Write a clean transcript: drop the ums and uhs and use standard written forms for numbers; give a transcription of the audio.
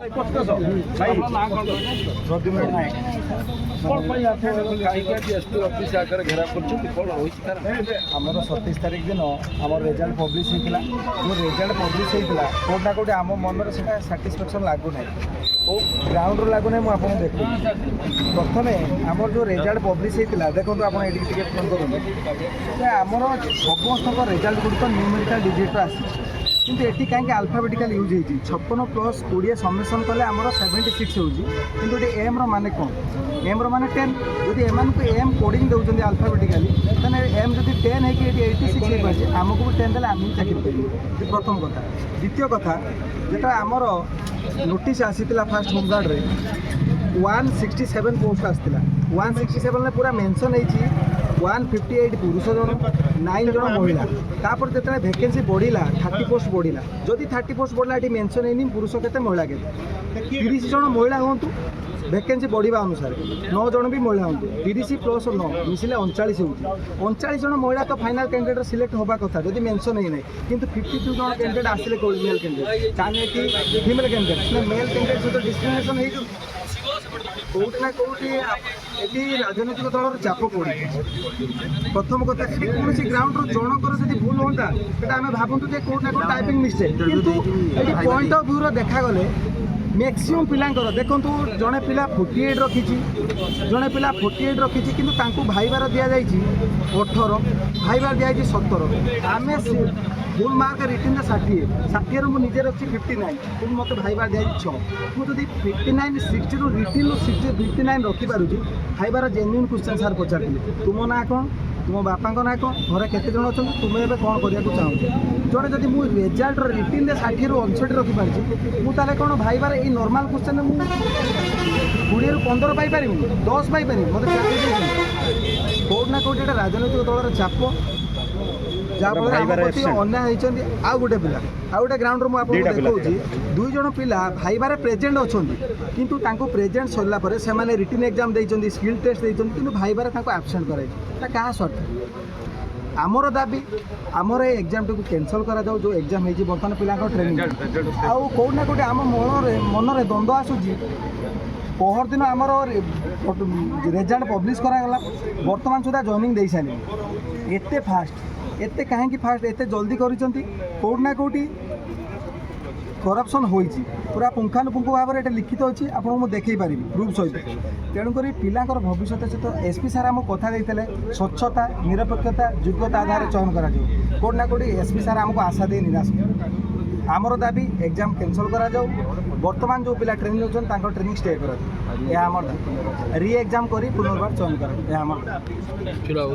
आमर 27 तारीख दिन आम रिजल्ट पब्लिश होता जो रिजल्ट पब्लिश होता कौटना कौटे आम मन से साटिस्फैक्शन लगुना ओ ग्राउंड लगुना मुझे देखी प्रथम आमर जो रिजल्ट पब्लिश होता देखो आप फोन करेंगे आमर समस्त रिजल्ट गुड़िक न्यूमेरिकल डिजिट आसी किंतु एटी कहीं अल्फाबेटिकल यूज होती 56 + 20 समेसन कले आमर 76 होती किंतु ये एम रे कौन एम रे 10 जदि एम को एम कोडिंग दौरान अल्फाबेटिकाली तेने एम जब 10 है 86 हो पारे आमको भी 10 देते आम चाकरी करेंगे प्रथम कथा द्वितीय कथा जो आमर नोटिस आसीला फास्ट होमगार्ड रे 167 पोस्ट आसाला 167 पूरा मेंशन होती 158 पुरुष जन 9 जन महिला तापर जो वैकेंसी बढ़ला 30 पोस्ट बढ़ला जदि 30 पोस्ट बढ़ला ये मेंशन है पुरुष के महिला के 30 जन महिला हूँ वैकेंसी बढ़ा अनुसार 9 जन भी महिला हूँ 30 + 9 मिसिले 39 हो 39 जन महिला तो फाइनाल कैंडिडेट सिलेक्ट होगा कथा जदि मेंशन ही नहीं किंतु 52 जन कैंडिडेट आसिले मेल कैंडिडेट चाहे कि फीमेल कैंडिडेट मेल कैंडिडेट सहित डिस्क्रिमिनेशन हो कौटी ना कौटी ये राजनैतिक दल चाप पड़े प्रथम कथा कौन ग्राउंड जनकर जब भूल होता आम भावतु कौटना कौट टाइपिंग मिस्टेक किंतु ये पॉइंट ऑफ व्यू देखागले मैक्सिमम पिलांकर देखो जड़े पिला 48 रखी जड़े पिला 48 रखी कि भाईबार दि जाए 18 भाईबार दि जाए 17 आम फुल मार्क रिटिन 60 मुझे रखी 59 तुम मत भाईबार दि जाए 6 मुझे 59 60 रिटिन 59 रखिपारे भाईबार जेन्युइन क्वेश्चन सार पचारि तुम ना कौन तुम बापा ना कौन घरे केते जन अच्छा तुम्हें कौन करने चाहूँ जड़े जब मुझे रिजल्ट रिटिन 60 ରୁ 59 रखिपारी मुझे कौन भाईबार ये नॉर्मल क्वेश्चन मुझे 20 ରୁ 15 पाइपर 10 पाइपर मत कौटना कौट राजनैतिक दलर चाप जहाँफल अन्याय होती आउ गोटे पिला आउ गोटे ग्राउंड मुझे देखा 2 जन पिला भाईबार प्रेजेंट अच्छा किंतु प्रेजेंट सरला से रिटिन एग्जाम देते स्किल टेस्ट देते कि भाईबार आबसेंट कराई क्या स्वार्थ आमर दाबी आमर एग्जाम टी कैंसल करा जाऊ जो एग्जाम हो बर्तमान पिला ट्रेनिंग आउ कौटना कौटे आम मनरे द्वंद्व आसूँ पहर दिन आमर रिजल्ट पब्लिश करागला बर्तमान सुधा जॉइनिंग दे सारे एते फास्ट एते कहीं फास्ट एते जल्दी करिसेंती कौटना कौटी करप्शन होइछि पूरा पुंखानुपुंख भाव में लिखित अच्छी आपको मुझे देखई पारि प्रूफ सहित तेणुक पिलांकर भविष्य सहित एसपी सार आमको कथा देते स्वच्छता निरपेक्षता योग्यता आधार चयन करा कौटना कौटी एसपी सार आमको आशा दे निराश आमर दाबी एग्जाम कैंसल करा जाऊ वर्तमान जो पिला ट्रेनिंग होचन ट्रेनिंग स्टे करा री एग्जाम करी पुनर्बार चयन करा